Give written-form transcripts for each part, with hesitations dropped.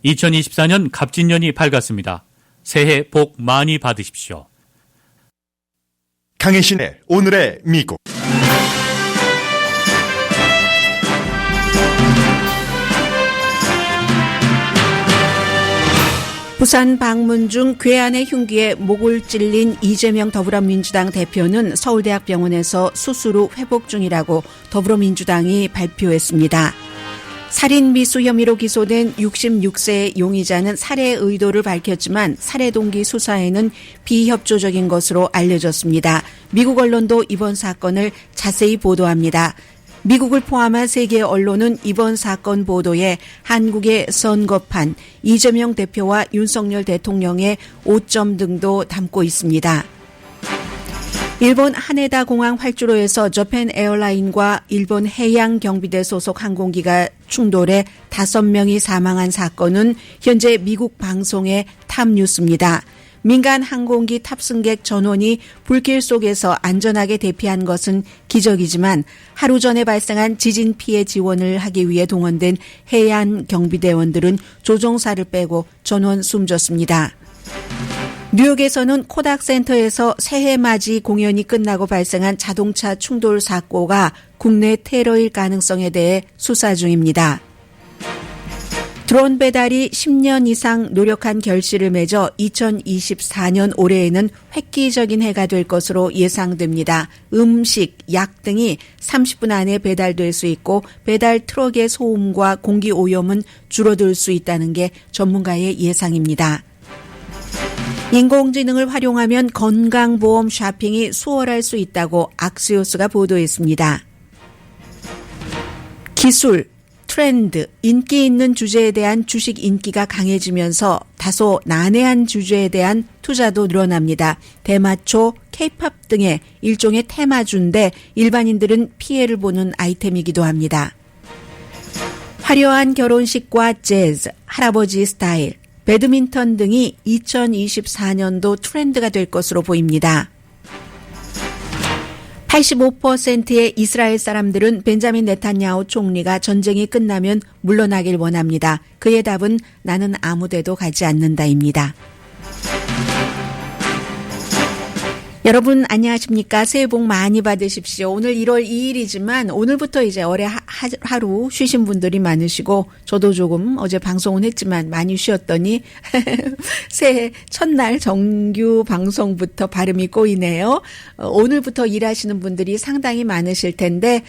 2024년 갑진년이 밝았습니다. 새해 복 많이 받으십시오. 강혜신의 오늘의 미국. 부산 방문 중 괴한의 흉기에 목을 찔린 이재명 더불어민주당 대표는 서울대학병원에서 수술 후 회복 중이라고 더불어민주당이 발표했습니다. 살인 미수 혐의로 기소된 66세 용의자는 살해 의도를 밝혔지만 살해 동기 수사에는 비협조적인 것으로 알려졌습니다. 미국 언론도 이번 사건을 자세히 보도합니다. 미국을 포함한 세계 언론은 이번 사건 보도에 한국의 선거판, 이재명 대표와 윤석열 대통령의 오점 등도 담고 있습니다. 일본 하네다 공항 활주로에서 저펜 에어라인과 일본 해양경비대 소속 항공기가 충돌해 5명이 사망한 사건은 현재 미국 방송의 탑뉴스입니다. 민간 항공기 탑승객 전원이 불길 속에서 안전하게 대피한 것은 기적이지만 하루 전에 발생한 지진 피해 지원을 하기 위해 동원된 해안 경비대원들은 조종사를 빼고 전원 숨졌습니다. 뉴욕에서는 코닥 센터에서 새해 맞이 공연이 끝나고 발생한 자동차 충돌 사고가 국내 테러일 가능성에 대해 수사 중입니다. 드론 배달이 10년 이상 노력한 결실을 맺어 2024년 올해에는 획기적인 해가 될 것으로 예상됩니다. 음식, 약 등이 30분 안에 배달될 수 있고 배달 트럭의 소음과 공기 오염은 줄어들 수 있다는 게 전문가의 예상입니다. 인공지능을 활용하면 건강보험 쇼핑이 수월할 수 있다고 악시오스가 보도했습니다. 기술, 트렌드, 인기 있는 주제에 대한 주식 인기가 강해지면서 다소 난해한 주제에 대한 투자도 늘어납니다. 대마초, 케이팝 등의 일종의 테마주인데 일반인들은 피해를 보는 아이템이기도 합니다. 화려한 결혼식과 재즈, 할아버지 스타일, 배드민턴 등이 2024년도 트렌드가 될 것으로 보입니다. 85%의 이스라엘 사람들은 벤자민 네탄야후 총리가 전쟁이 끝나면 물러나길 원합니다. 그의 답은 나는 아무 데도 가지 않는다입니다. 여러분 안녕하십니까? 새해 복 많이 받으십시오. 오늘 1월 2일이지만 오늘부터 이제 올해 하루 쉬신 분들이 많으시고 저도 조금 어제 방송은 했지만 많이 쉬었더니 새해 첫날 정규 방송부터 발음이 꼬이네요. 오늘부터 일하시는 분들이 상당히 많으실 텐데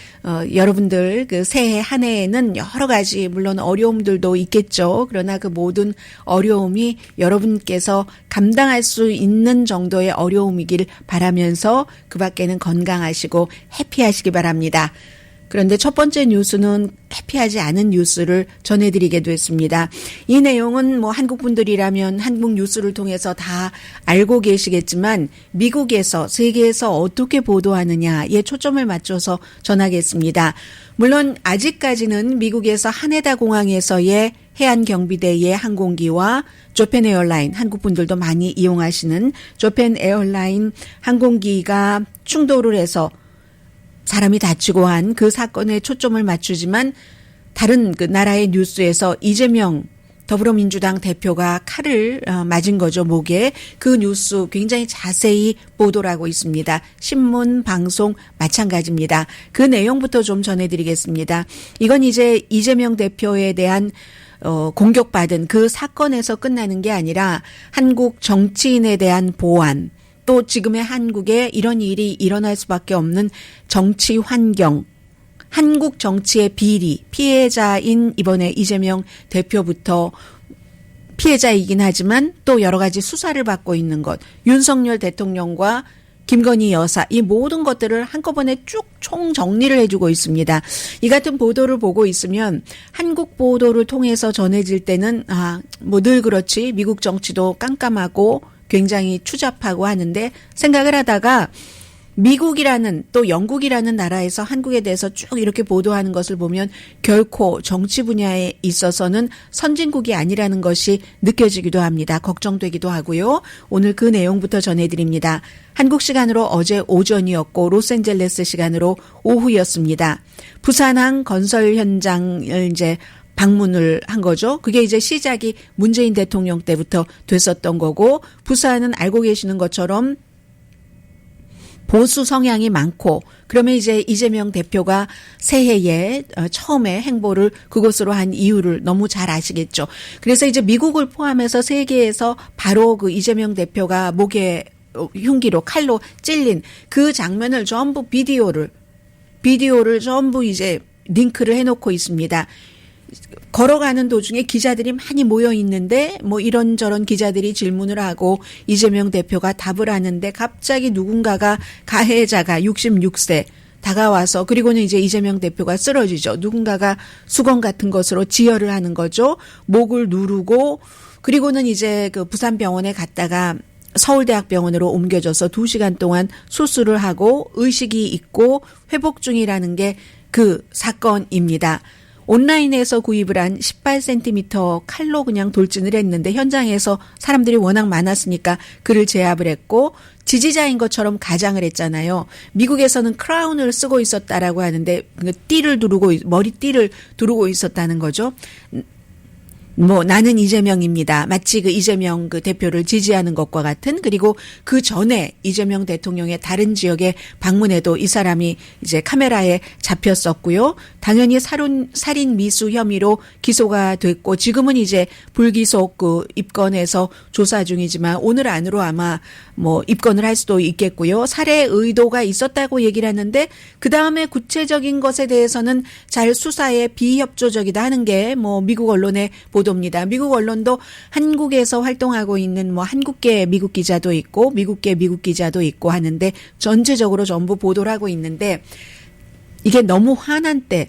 여러분들 그 새해 한 해에는 여러 가지 물론 어려움들도 있겠죠. 그러나 그 모든 어려움이 여러분께서 감당할 수 있는 정도의 어려움이길 바라면서 그 밖에는 건강하시고 해피하시기 바랍니다. 그런데 첫 번째 뉴스는 해피하지 않은 뉴스를 전해드리게 됐습니다. 이 내용은 뭐 한국 분들이라면 한국 뉴스를 통해서 다 알고 계시겠지만 미국에서 세계에서 어떻게 보도하느냐에 초점을 맞춰서 전하겠습니다. 물론 아직까지는 미국에서 하네다 공항에서의 해안경비대의 항공기와 저펜 에어라인, 한국 분들도 많이 이용하시는 저펜 에어라인 항공기가 충돌을 해서 사람이 다치고 한 그 사건에 초점을 맞추지만 다른 그 나라의 뉴스에서 이재명 더불어민주당 대표가 칼을 맞은 거죠, 목에. 그 뉴스 굉장히 자세히 보도를 하고 있습니다. 신문, 방송 마찬가지입니다. 그 내용부터 좀 전해드리겠습니다. 이건 이제 이재명 대표에 대한 공격받은 그 사건에서 끝나는 게 아니라 한국 정치인에 대한 보안, 또 지금의 한국에 이런 일이 일어날 수밖에 없는 정치 환경, 한국 정치의 비리, 피해자인 이번에 이재명 대표부터 피해자이긴 하지만 또 여러 가지 수사를 받고 있는 것, 윤석열 대통령과 김건희 여사, 이 모든 것들을 한꺼번에 쭉 총정리를 해주고 있습니다. 이 같은 보도를 보고 있으면 한국 보도를 통해서 전해질 때는 뭐 늘 그렇지 미국 정치도 깜깜하고 굉장히 추잡하고 하는데 생각을 하다가 미국이라는 또 영국이라는 나라에서 한국에 대해서 쭉 이렇게 보도하는 것을 보면 결코 정치 분야에 있어서는 선진국이 아니라는 것이 느껴지기도 합니다. 걱정되기도 하고요. 오늘 그 내용부터 전해드립니다. 한국 시간으로 어제 오전이었고 로스앤젤레스 시간으로 오후였습니다. 부산항 건설 현장을 이제 방문을 한 거죠. 그게 이제 시작이 문재인 대통령 때부터 됐었던 거고 부산은 알고 계시는 것처럼 보수 성향이 많고 그러면 이제 이재명 대표가 새해에 처음에 행보를 그곳으로 한 이유를 너무 잘 아시겠죠. 그래서 이제 미국을 포함해서 세계에서 바로 그 이재명 대표가 목에 흉기로 칼로 찔린 그 장면을 전부 비디오를 전부 이제 링크를 해놓고 있습니다. 걸어가는 도중에 기자들이 많이 모여 있는데 뭐 이런저런 기자들이 질문을 하고 이재명 대표가 답을 하는데 갑자기 누군가가 가해자가 66세 다가와서 그리고는 이제 이재명 대표가 쓰러지죠. 누군가가 수건 같은 것으로 지혈을 하는 거죠. 목을 누르고 그리고는 이제 그 부산병원에 갔다가 서울대학병원으로 옮겨져서 2시간 동안 수술을 하고 의식이 있고 회복 중이라는 게 그 사건입니다. 온라인에서 구입을 한 18cm 칼로 그냥 돌진을 했는데 현장에서 사람들이 워낙 많았으니까 그를 제압을 했고 지지자인 것처럼 가장을 했잖아요. 미국에서는 크라운을 쓰고 있었다라고 하는데 띠를 두르고 머리띠를 두르고 있었다는 거죠. 뭐 나는 이재명입니다. 마치 그 이재명 그 대표를 지지하는 것과 같은 그리고 그 전에 이재명 대통령의 다른 지역에 방문해도 이 사람이 이제 카메라에 잡혔었고요. 당연히 살인 미수 혐의로 기소가 됐고 지금은 이제 불기소 그 입건해서 조사 중이지만 오늘 안으로 아마 뭐 입건을 할 수도 있겠고요. 살해 의도가 있었다고 얘기를 하는데 그 다음에 구체적인 것에 대해서는 잘 수사에 비협조적이다 하는 게 뭐 미국 언론의 보도입니다. 미국 언론도 한국에서 활동하고 있는 뭐 한국계 미국 기자도 있고 미국계 미국 기자도 있고 하는데 전체적으로 전부 보도를 하고 있는데 이게 너무 화난 때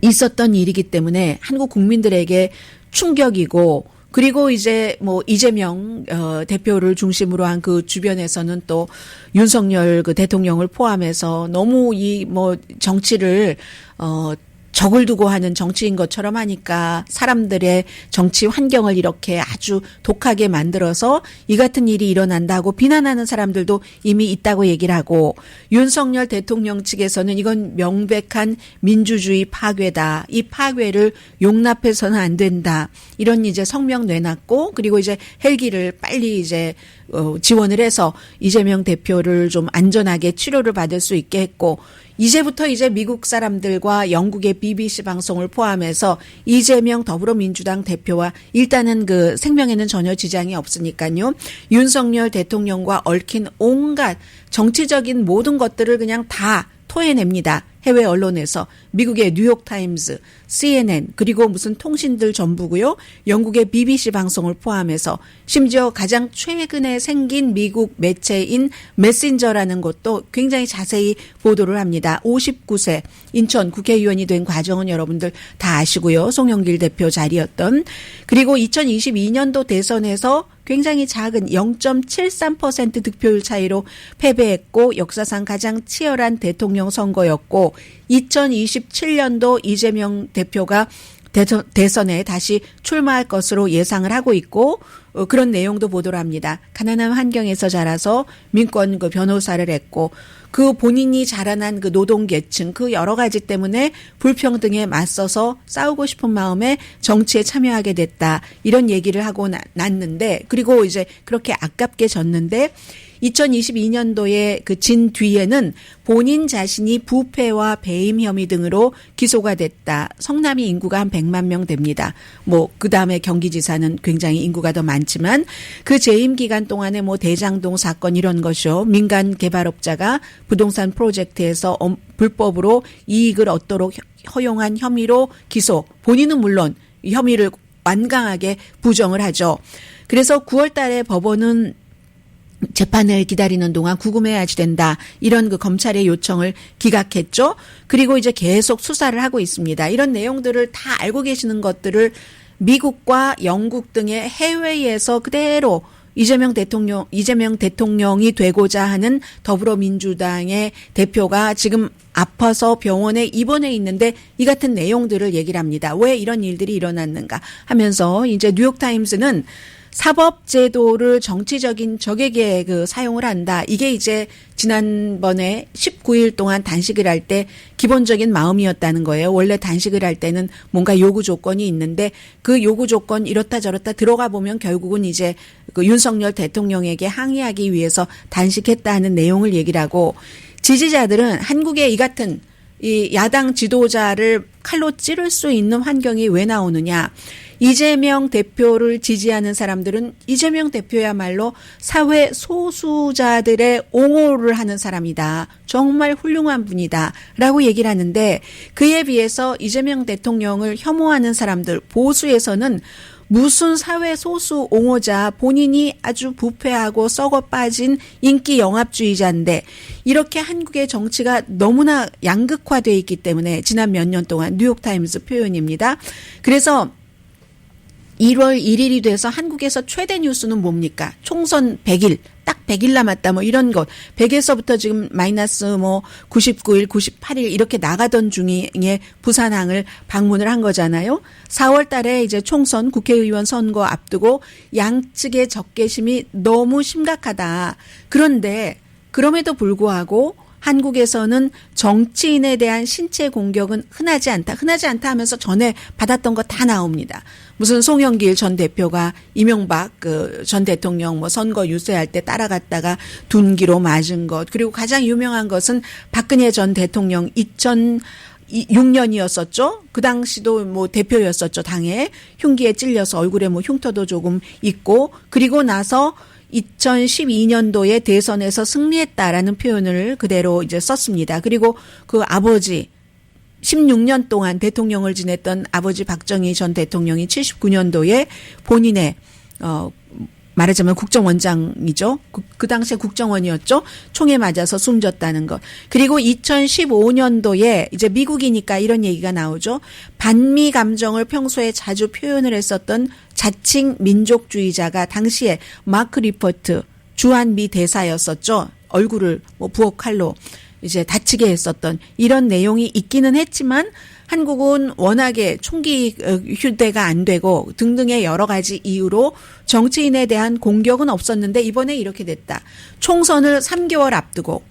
있었던 일이기 때문에 한국 국민들에게 충격이고 그리고 이제 뭐 이재명 대표를 중심으로 한 그 주변에서는 또 윤석열 그 대통령을 포함해서 너무 이 뭐 정치를 적을 두고 하는 정치인 것처럼 하니까 사람들의 정치 환경을 이렇게 아주 독하게 만들어서 이 같은 일이 일어난다고 비난하는 사람들도 이미 있다고 얘기를 하고 윤석열 대통령 측에서는 이건 명백한 민주주의 파괴다. 이 파괴를 용납해서는 안 된다. 이런 이제 성명 내놨고 그리고 이제 헬기를 빨리 이제 지원을 해서 이재명 대표를 좀 안전하게 치료를 받을 수 있게 했고 이제부터 이제 미국 사람들과 영국의 BBC 방송을 포함해서 이재명 더불어민주당 대표와 일단은 그 생명에는 전혀 지장이 없으니까요. 윤석열 대통령과 얽힌 온갖 정치적인 모든 것들을 그냥 다 토해냅니다. 해외 언론에서 미국의 뉴욕타임스, CNN 그리고 무슨 통신들 전부고요. 영국의 BBC 방송을 포함해서 심지어 가장 최근에 생긴 미국 매체인 메신저라는 것도 굉장히 자세히 보도를 합니다. 59세 인천 국회의원이 된 과정은 여러분들 다 아시고요. 송영길 대표 자리였던 그리고 2022년도 대선에서 굉장히 작은 0.73% 득표율 차이로 패배했고 역사상 가장 치열한 대통령 선거였고 2027년도 이재명 대표가 대선에 다시 출마할 것으로 예상을 하고 있고 그런 내용도 보도를 합니다. 가난한 환경에서 자라서 민권 그 변호사를 했고 그 본인이 자라난 그 노동계층 그 여러 가지 때문에 불평등에 맞서서 싸우고 싶은 마음에 정치에 참여하게 됐다. 이런 얘기를 하고 났는데 그리고 이제 그렇게 아깝게 졌는데 2022년도에 그 진 뒤에는 본인 자신이 부패와 배임 혐의 등으로 기소가 됐다. 성남이 인구가 한 100만 명 됩니다. 뭐 그다음에 경기지사는 굉장히 인구가 더 많지만 그 재임 기간 동안에 뭐 대장동 사건 이런 것이요. 민간 개발업자가 부동산 프로젝트에서 불법으로 이익을 얻도록 허용한 혐의로 기소. 본인은 물론 혐의를 완강하게 부정을 하죠. 그래서 9월 달에 법원은 재판을 기다리는 동안 구금해야지 된다. 이런 그 검찰의 요청을 기각했죠. 그리고 이제 계속 수사를 하고 있습니다. 이런 내용들을 다 알고 계시는 것들을 미국과 영국 등의 해외에서 그대로 이재명 대통령이 되고자 하는 더불어민주당의 대표가 지금 아파서 병원에 입원해 있는데 이 같은 내용들을 얘기를 합니다. 왜 이런 일들이 일어났는가 하면서 이제 뉴욕타임스는 사법제도를 정치적인 적에게 사용을 한다. 이게 이제 지난번에 19일 동안 단식을 할 때 기본적인 마음이었다는 거예요. 원래 단식을 할 때는 뭔가 요구 조건이 있는데 그 요구 조건 이렇다 저렇다 들어가 보면 결국은 이제 윤석열 대통령에게 항의하기 위해서 단식했다는 내용을 얘기를 하고, 지지자들은 한국의 이 같은 이 야당 지도자를 칼로 찌를 수 있는 환경이 왜 나오느냐. 이재명 대표를 지지하는 사람들은 이재명 대표야말로 사회 소수자들의 옹호를 하는 사람이다. 정말 훌륭한 분이다. 라고 얘기를 하는데, 그에 비해서 이재명 대통령을 혐오하는 사람들, 보수에서는 무슨 사회 소수 옹호자, 본인이 아주 부패하고 썩어 빠진 인기 영합주의자인데, 이렇게 한국의 정치가 너무나 양극화되어 있기 때문에 지난 몇 년 동안 뉴욕타임스 표현입니다. 그래서 1월 1일이 돼서 한국에서 최대 뉴스는 뭡니까? 총선 100일, 딱 100일 남았다, 뭐 이런 것. 100에서부터 지금 마이너스 99일, 98일 이렇게 나가던 중에 부산항을 방문을 한 거잖아요. 4월 달에 이제 총선 국회의원 선거 앞두고 양측의 적개심이 너무 심각하다. 그런데 그럼에도 불구하고 한국에서는 정치인에 대한 신체 공격은 흔하지 않다. 흔하지 않다 하면서 전에 받았던 거 다 나옵니다. 무슨 송영길 전 대표가 이명박 전 대통령 선거 유세할 때 따라갔다가 둔기로 맞은 것. 그리고 가장 유명한 것은 박근혜 전 대통령 2006년이었었죠. 그 당시도 대표였었죠. 당에 흉기에 찔려서 얼굴에 흉터도 조금 있고, 그리고 나서 2012년도에 대선에서 승리했다라는 표현을 그대로 이제 썼습니다. 그리고 그 아버지 16년 동안 대통령을 지냈던 아버지 박정희 전 대통령이 79년도에 본인의 말하자면 국정원장이죠. 그 당시에 국정원이었죠. 총에 맞아서 숨졌다는 것. 그리고 2015년도에 이제 미국이니까 이런 얘기가 나오죠. 반미 감정을 평소에 자주 표현을 했었던 자칭 민족주의자가 당시에 마크 리퍼트 주한미 대사였었죠. 얼굴을 부엌 칼로 이제 다치게 했었던 이런 내용이 있기는 했지만, 한국은 워낙에 총기 휴대가 안 되고 등등의 여러 가지 이유로 정치인에 대한 공격은 없었는데 이번에 이렇게 됐다. 총선을 3개월 앞두고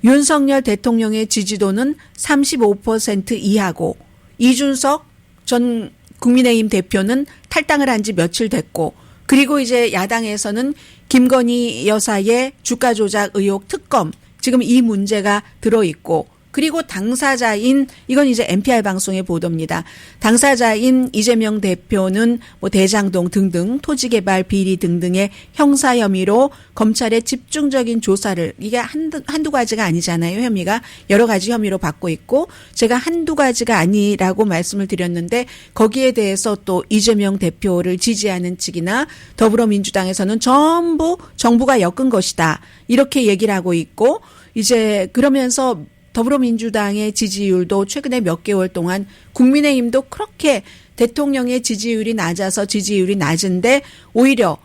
윤석열 대통령의 지지도는 35% 이하고 이준석 전 국민의힘 대표는 탈당을 한 지 며칠 됐고, 그리고 이제 야당에서는 김건희 여사의 주가 조작 의혹 특검, 지금 이 문제가 들어있고, 그리고 당사자인, 이건 이제 NPR 방송의 보도입니다. 당사자인 이재명 대표는 대장동 등등 토지개발 비리 등등의 형사 혐의로 검찰의 집중적인 조사를, 이게 한두 가지가 아니잖아요. 혐의가 여러 가지 혐의로 받고 있고, 제가 한두 가지가 아니라고 말씀을 드렸는데 거기에 대해서 또 이재명 대표를 지지하는 측이나 더불어민주당에서는 전부 정부가 엮은 것이다, 이렇게 얘기를 하고 있고, 이제 그러면서 더불어민주당의 지지율도 최근에 몇 개월 동안 국민의힘도 그렇게 대통령의 지지율이 낮아서 지지율이 낮은데 오히려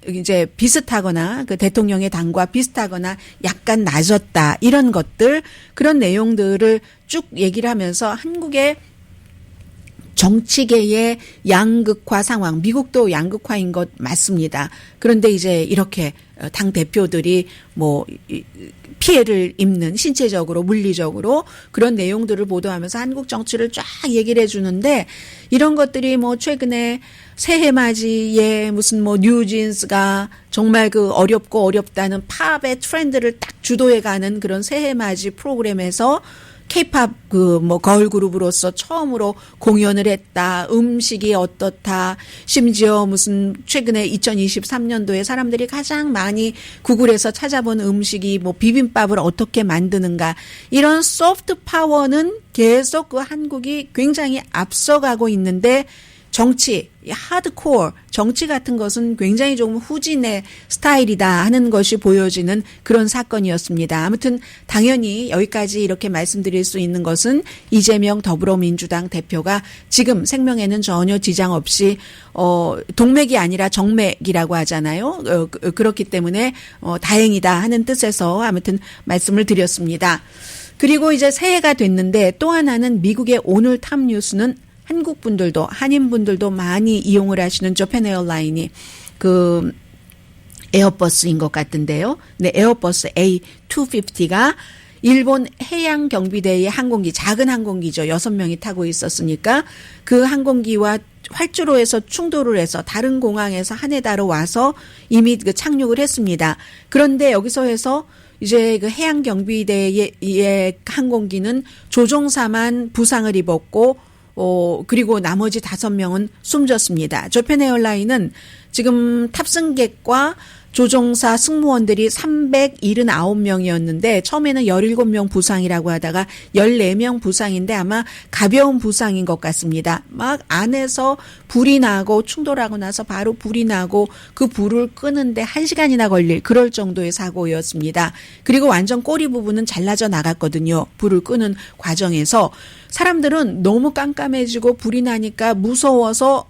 이제 비슷하거나 대통령의 당과 비슷하거나 약간 낮았다, 이런 것들, 그런 내용들을 쭉 얘기를 하면서 한국의 정치계의 양극화 상황, 미국도 양극화인 것 맞습니다. 그런데 이제 이렇게 당 대표들이 피해를 입는 신체적으로 물리적으로 그런 내용들을 보도하면서 한국 정치를 쫙 얘기를 해주는데, 이런 것들이 최근에 새해 맞이에 무슨 뉴진스가 정말 어렵고 어렵다는 팝의 트렌드를 딱 주도해가는 그런 새해 맞이 프로그램에서 K-팝 걸그룹으로서 처음으로 공연을 했다. 음식이 어떻다. 심지어 무슨 최근에 2023년도에 사람들이 가장 많이 구글에서 찾아본 음식이 비빔밥을 어떻게 만드는가. 이런 소프트 파워는 계속 한국이 굉장히 앞서가고 있는데, 정치, 하드코어, 정치 같은 것은 굉장히 조금 후진의 스타일이다 하는 것이 보여지는 그런 사건이었습니다. 아무튼 당연히 여기까지 이렇게 말씀드릴 수 있는 것은 이재명 더불어민주당 대표가 지금 생명에는 전혀 지장 없이 동맥이 아니라 정맥이라고 하잖아요. 그렇기 때문에 다행이다 하는 뜻에서 아무튼 말씀을 드렸습니다. 그리고 이제 새해가 됐는데 또 하나는 미국의 오늘 탑 뉴스는 한국 분들도, 한인 분들도 많이 이용을 하시는 저펜 에어라인이 그 에어버스인 것 같은데요. 네, 에어버스 A250가 일본 해양 경비대의 항공기, 작은 항공기죠. 6명이 타고 있었으니까 그 항공기와 활주로에서 충돌을 해서 다른 공항에서 하네다로 와서 이미 그 착륙을 했습니다. 그런데 여기서 해서 이제 그 해양 경비대의 항공기는 조종사만 부상을 입었고 그리고 나머지 5명은 숨졌습니다. 저편 에어라인은 지금 탑승객과 조종사 승무원들이 379명이었는데 처음에는 17명 부상이라고 하다가 14명 부상인데 아마 가벼운 부상인 것 같습니다. 막 안에서 불이 나고 충돌하고 나서 바로 불이 나고 그 불을 끄는데 1시간이나 걸릴 그럴 정도의 사고였습니다. 그리고 완전 꼬리 부분은 잘라져 나갔거든요. 불을 끄는 과정에서 사람들은 너무 깜깜해지고 불이 나니까 무서워서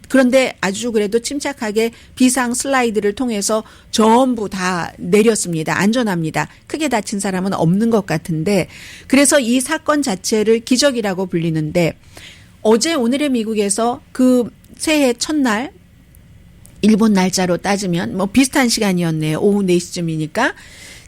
그런데 아주 그래도 침착하게 비상 슬라이드를 통해서 전부 다 내렸습니다. 안전합니다. 크게 다친 사람은 없는 것 같은데 그래서 이 사건 자체를 기적이라고 불리는데 어제 오늘의 미국에서 그 새해 첫날 일본 날짜로 따지면 뭐 비슷한 시간이었네요. 오후 4시쯤이니까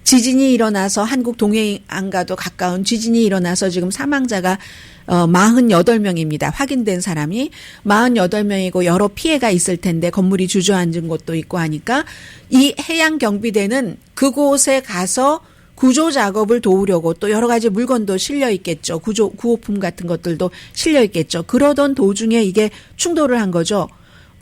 지진이 일어나서 한국 동해안과도 가까운 지진이 일어나서 지금 사망자가 48명입니다. 확인된 사람이 48명이고 여러 피해가 있을 텐데 건물이 주저앉은 곳도 있고 하니까 이 해양 경비대는 그곳에 가서 구조 작업을 도우려고 또 여러 가지 물건도 실려 있겠죠. 구호품 같은 것들도 실려 있겠죠. 그러던 도중에 이게 충돌을 한 거죠.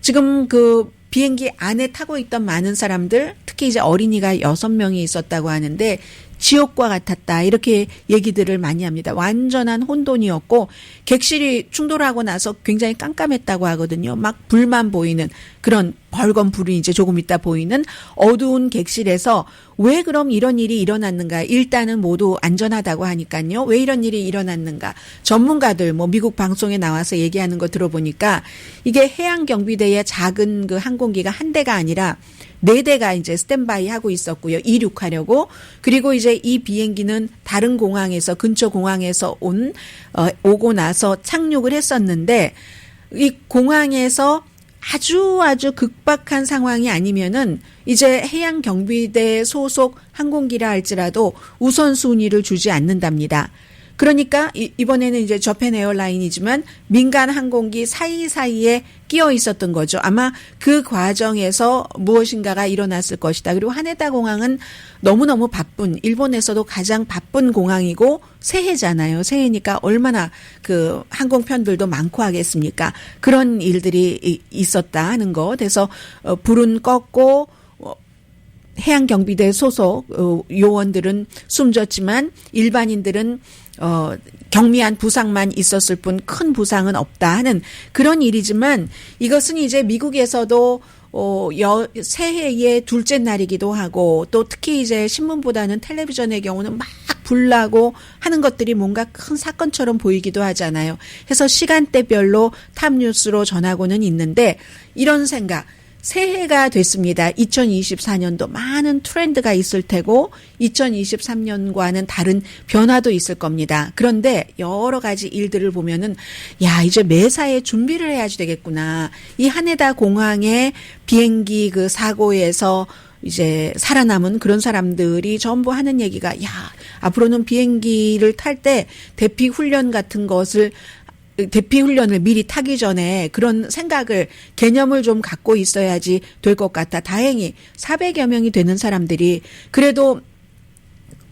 지금 그 비행기 안에 타고 있던 많은 사람들, 특히 이제 어린이가 6명이 있었다고 하는데 지옥과 같았다 이렇게 얘기들을 많이 합니다. 완전한 혼돈이었고 객실이 충돌하고 나서 굉장히 깜깜했다고 하거든요. 막 불만 보이는 그런 벌건 불이 이제 조금 있다 보이는 어두운 객실에서 왜 그럼 이런 일이 일어났는가. 일단은 모두 안전하다고 하니까요. 왜 이런 일이 일어났는가. 전문가들 뭐 미국 방송에 나와서 얘기하는 거 들어보니까 이게 해양경비대의 작은 그 항공기가 한 대가 아니라 4대가 이제 스탠바이 하고 있었고요. 이륙하려고. 그리고 이제 이 비행기는 다른 공항에서 근처 공항에서 오고 나서 착륙을 했었는데 이 공항에서 아주 극박한 상황이 아니면은 이제 해양 경비대 소속 항공기라 할지라도 우선순위를 주지 않는답니다. 그러니까 이번에는 이제 저펜 에어라인이지만 민간 항공기 사이사이에 끼어 있었던 거죠. 아마 그 과정에서 무엇인가가 일어났을 것이다. 그리고 하네다 공항은 너무너무 바쁜, 일본에서도 가장 바쁜 공항이고 새해잖아요. 새해니까 얼마나 그 항공편들도 많고 하겠습니까. 그런 일들이 있었다 하는 거. 그래서 불은 껐고 해양경비대 소속 요원들은 숨졌지만 일반인들은 경미한 부상만 있었을 뿐 큰 부상은 없다 하는 그런 일이지만 이것은 이제 미국에서도 새해의 둘째 날이기도 하고 또 특히 이제 신문보다는 텔레비전의 경우는 막 불나고 하는 것들이 뭔가 큰 사건처럼 보이기도 하잖아요. 그래서 시간대별로 탑뉴스로 전하고는 있는데 이런 생각. 새해가 됐습니다. 2024년도 많은 트렌드가 있을 테고 2023년과는 다른 변화도 있을 겁니다. 그런데 여러 가지 일들을 보면은 야 이제 매사에 준비를 해야지 되겠구나. 이 하네다 공항의 비행기 그 사고에서 이제 살아남은 그런 사람들이 전부 하는 얘기가 야 앞으로는 비행기를 탈 때 대피 훈련 같은 것을 대피 훈련을 미리 타기 전에 그런 생각을 개념을 좀 갖고 있어야지 될 것 같아. 다행히 400여 명이 되는 사람들이 그래도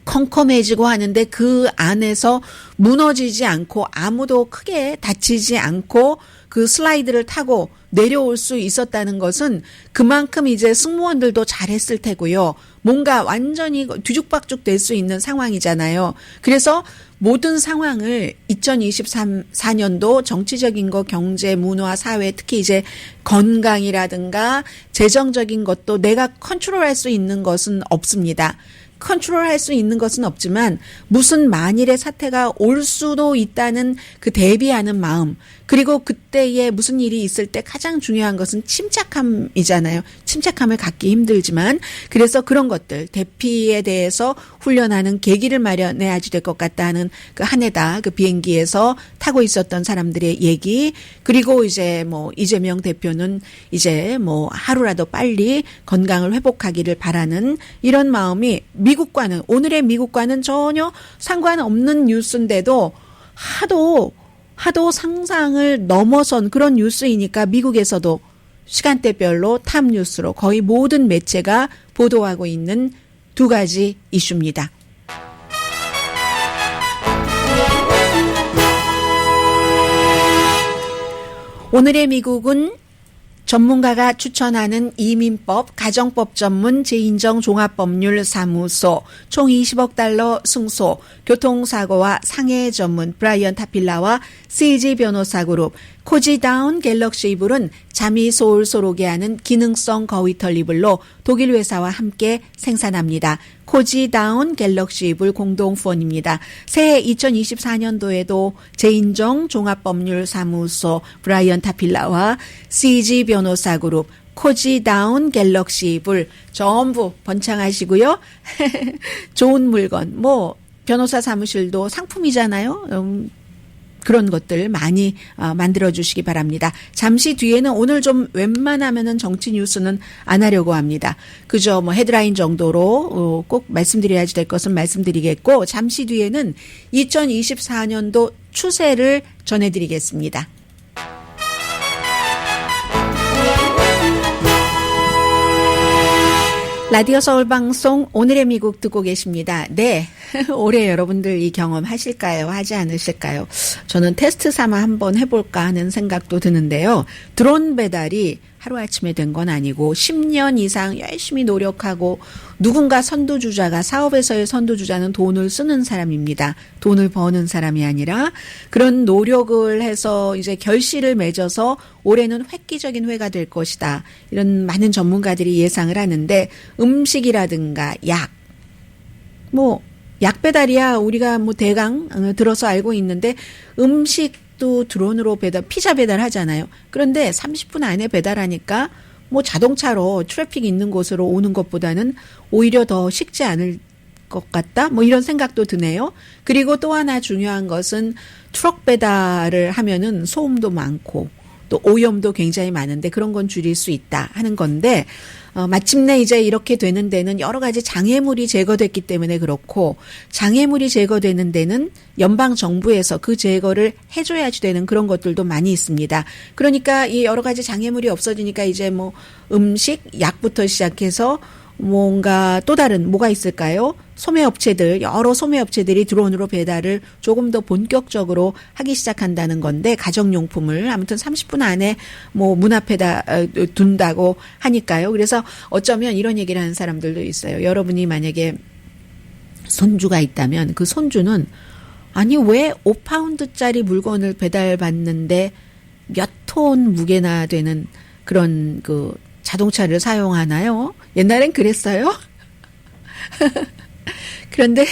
컴컴해지고 하는데 그 안에서 무너지지 않고 아무도 크게 다치지 않고 그 슬라이드를 타고 내려올 수 있었다는 것은 그만큼 이제 승무원들도 잘했을 테고요. 뭔가 완전히 뒤죽박죽 될 수 있는 상황이잖아요. 그래서 모든 상황을 2024년도 정치적인 거, 경제, 문화, 사회, 특히 이제 건강이라든가 재정적인 것도 내가 컨트롤할 수 있는 것은 없습니다. 컨트롤할 수 있는 것은 없지만 무슨 만일의 사태가 올 수도 있다는 그 대비하는 마음, 그리고 그때에 무슨 일이 있을 때 가장 중요한 것은 침착함이잖아요. 침착함을 갖기 힘들지만 그래서 그런 것들 대피에 대해서 훈련하는 계기를 마련해야지 될 것 같다는 그 한해다 그 비행기에서 타고 있었던 사람들의 얘기, 그리고 이제 뭐 이재명 대표는 이제 뭐 하루라도 빨리 건강을 회복하기를 바라는 이런 마음이 미국과는, 오늘의 미국과는 전혀 상관없는 뉴스인데도 하도 상상을 넘어선 그런 뉴스이니까 미국에서도 시간대별로 탑 뉴스로 거의 모든 매체가 보도하고 있는 두 가지 이슈입니다. 오늘의 미국은 전문가가 추천하는 이민법, 가정법 전문 재인정 종합법률사무소, 총 20억 달러 승소, 교통사고와 상해 전문 브라이언 타필라와 CG 변호사그룹, 코지다운 갤럭시 이불은 잠이 솔솔 오게 하는 기능성 거위털 이불로 독일 회사와 함께 생산합니다. 코지다운 갤럭시 이불 공동후원입니다. 새해 2024년도에도 재인정 종합법률사무소 브라이언 타필라와 CG 변호사그룹, 코지다운 갤럭시 이불 전부 번창하시고요. 좋은 물건, 뭐 변호사 사무실도 상품이잖아요. 그런 것들 많이 만들어 주시기 바랍니다. 잠시 뒤에는 오늘 좀 웬만하면은 정치 뉴스는 안 하려고 합니다. 그저 뭐 헤드라인 정도로 꼭 말씀드려야지 될 것은 말씀드리겠고, 잠시 뒤에는 2024년도 추세를 전해드리겠습니다. 라디오 서울방송 오늘의 미국 듣고 계십니다. 네, 올해 여러분들 이 경험 하실까요? 하지 않으실까요? 저는 테스트 삼아 한번 해볼까 하는 생각도 드는데요. 드론 배달이 하루아침에 된 건 아니고 10년 이상 열심히 노력하고, 누군가 선두주자가, 사업에서의 선두주자는 돈을 쓰는 사람입니다. 돈을 버는 사람이 아니라 그런 노력을 해서 이제 결실을 맺어서 올해는 획기적인 해가 될 것이다, 이런 많은 전문가들이 예상을 하는데, 음식이라든가 약 배달이야 우리가 뭐 대강 들어서 알고 있는데, 음식도 드론으로 피자 배달하잖아요. 그런데 30분 안에 배달하니까 뭐 자동차로 트래픽 있는 곳으로 오는 것보다는 오히려 더 식지 않을 것 같다, 뭐 이런 생각도 드네요. 그리고 또 하나 중요한 것은 트럭 배달을 하면은 소음도 많고 또 오염도 굉장히 많은데 그런 건 줄일 수 있다 하는 건데, 마침내 이제 이렇게 되는 데는 여러 가지 장애물이 제거됐기 때문에 그렇고, 장애물이 제거되는 데는 연방 정부에서 그 제거를 해줘야지 되는 그런 것들도 많이 있습니다. 그러니까 이 여러 가지 장애물이 없어지니까 이제 뭐 음식, 약부터 시작해서 뭔가 또 다른 뭐가 있을까요? 소매업체들, 여러 소매업체들이 드론으로 배달을 조금 더 본격적으로 하기 시작한다는 건데, 가정용품을 아무튼 30분 안에 뭐 문 앞에다 둔다고 하니까요. 그래서 어쩌면 이런 얘기를 하는 사람들도 있어요. 여러분이 만약에 손주가 있다면 그 손주는 아니 왜 5파운드짜리 물건을 배달받는데 몇 톤 무게나 되는 그런 그 자동차를 사용하나요? 옛날엔 그랬어요. 그런데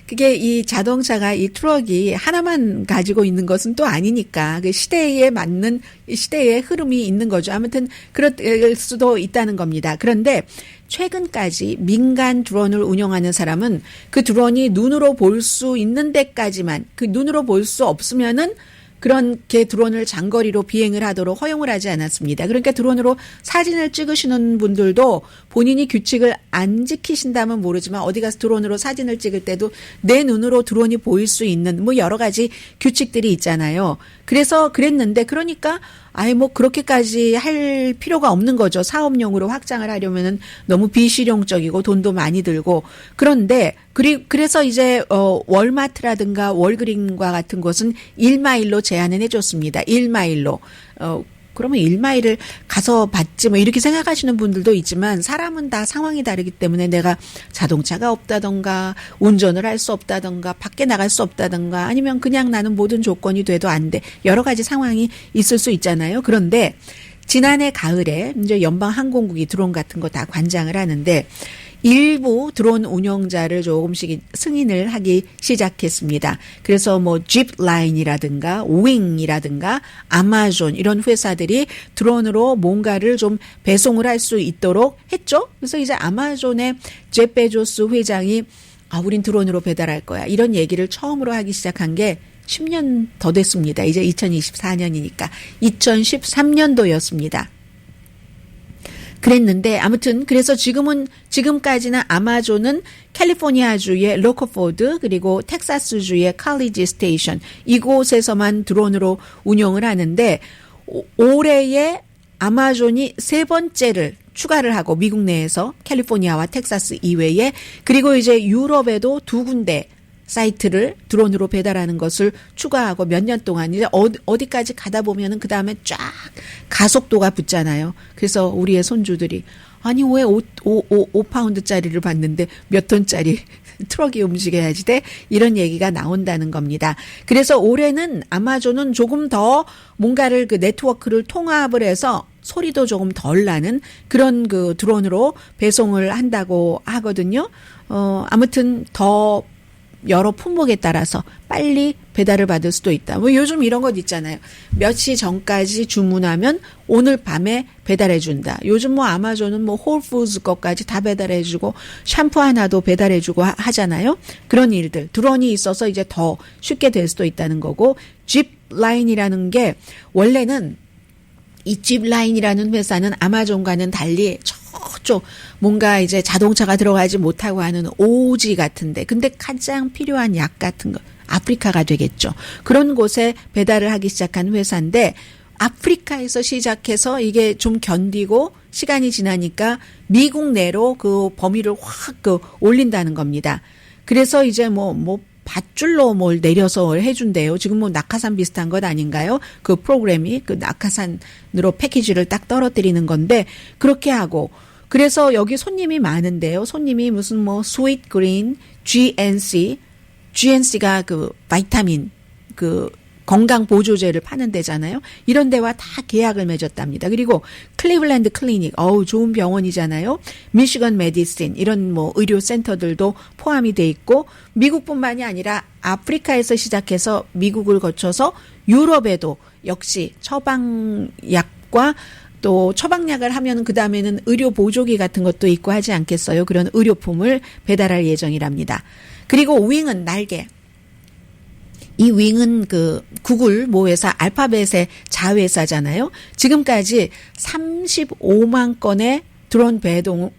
그게 이 자동차가, 이 트럭이 하나만 가지고 있는 것은 또 아니니까 그 시대에 맞는 시대의 흐름이 있는 거죠. 아무튼 그럴 수도 있다는 겁니다. 그런데 최근까지 민간 드론을 운영하는 사람은 그 드론이 눈으로 볼 수 있는 데까지만, 그 눈으로 볼 수 없으면은 그렇게 드론을 장거리로 비행을 하도록 허용을 하지 않았습니다. 그러니까 드론으로 사진을 찍으시는 분들도 본인이 규칙을 안 지키신다면 모르지만 어디 가서 드론으로 사진을 찍을 때도 내 눈으로 드론이 보일 수 있는 뭐 여러 가지 규칙들이 있잖아요. 그래서 그랬는데, 그러니까 아예 뭐 그렇게까지 할 필요가 없는 거죠. 사업용으로 확장을 하려면은 너무 비실용적이고 돈도 많이 들고. 그런데 그래서 이제 월마트라든가 월그린과 같은 곳은 1마일로 제한을 해줬습니다. 1마일로. 그러면 1마일을 가서 받지 뭐 이렇게 생각하시는 분들도 있지만, 사람은 다 상황이 다르기 때문에 내가 자동차가 없다던가 운전을 할 수 없다던가 밖에 나갈 수 없다던가 아니면 그냥 나는 모든 조건이 돼도 안 돼, 여러 가지 상황이 있을 수 있잖아요. 그런데 지난해 가을에 이제 연방항공국이 드론 같은 거 다 관장을 하는데, 일부 드론 운영자를 조금씩 승인을 하기 시작했습니다. 그래서 뭐 짚라인이라든가 윙이라든가 아마존 이런 회사들이 드론으로 뭔가를 좀 배송을 할 수 있도록 했죠. 그래서 이제 아마존의 제프 베조스 회장이 우린 드론으로 배달할 거야. 이런 얘기를 처음으로 하기 시작한 게 10년 더 됐습니다. 이제 2024년이니까 2013년도였습니다. 그랬는데 아무튼 그래서 지금까지는 아마존은 캘리포니아주의 로커포드 그리고 텍사스주의 칼리지 스테이션 이곳에서만 드론으로 운영을 하는데 올해에 아마존이 3번째를 추가를 하고 미국 내에서 캘리포니아와 텍사스 이외에 그리고 이제 유럽에도 2군데 사이트를 드론으로 배달하는 것을 추가하고 몇 년 동안 이제 어디까지 가다 보면은 그 다음에 쫙 가속도가 붙잖아요. 그래서 우리의 손주들이 아니 왜 5파운드짜리를 봤는데 몇 톤짜리 트럭이 움직여야지 돼? 이런 얘기가 나온다는 겁니다. 그래서 올해는 아마존은 조금 더 뭔가를 그 네트워크를 통합을 해서 소리도 조금 덜 나는 그런 그 드론으로 배송을 한다고 하거든요. 아무튼 더 여러 품목에 따라서 빨리 배달을 받을 수도 있다. 뭐 요즘 이런 것 있잖아요. 몇 시 전까지 주문하면 오늘 밤에 배달해 준다. 요즘 뭐 아마존은 뭐 홀푸드 것까지 다 배달해 주고 샴푸 하나도 배달해 주고 하잖아요. 그런 일들. 드론이 있어서 이제 더 쉽게 될 수도 있다는 거고 짚라인이라는 게 원래는 이 짚라인이라는 회사는 아마존과는 달리 저쪽 뭔가 이제 자동차가 들어가지 못하고 하는 오지 같은데 근데 가장 필요한 약 같은 거 아프리카가 되겠죠. 그런 곳에 배달을 하기 시작한 회사인데 아프리카에서 시작해서 이게 좀 견디고 시간이 지나니까 미국 내로 그 범위를 확 올린다는 겁니다. 그래서 이제 뭐 밧줄로 뭘 내려서 해준대요. 지금 뭐 낙하산 비슷한 것 아닌가요? 그 프로그램이 그 낙하산으로 패키지를 딱 떨어뜨리는 건데 그렇게 하고 그래서 여기 손님이 많은데요. 손님이 무슨 뭐 스윗 그린, GNC가 그 바이타민 그 건강 보조제를 파는 데잖아요. 이런 데와 다 계약을 맺었답니다. 그리고 클리블랜드 클리닉, 좋은 병원이잖아요. 미시건 메디신 이런 뭐 의료 센터들도 포함이 돼 있고 미국뿐만이 아니라 아프리카에서 시작해서 미국을 거쳐서 유럽에도 역시 처방약과 또 처방약을 하면 그 다음에는 의료 보조기 같은 것도 있고 하지 않겠어요. 그런 의료품을 배달할 예정이랍니다. 그리고 윙은 날개. 이 윙은 그 구글 모회사 알파벳의 자회사잖아요. 지금까지 35만 건의 드론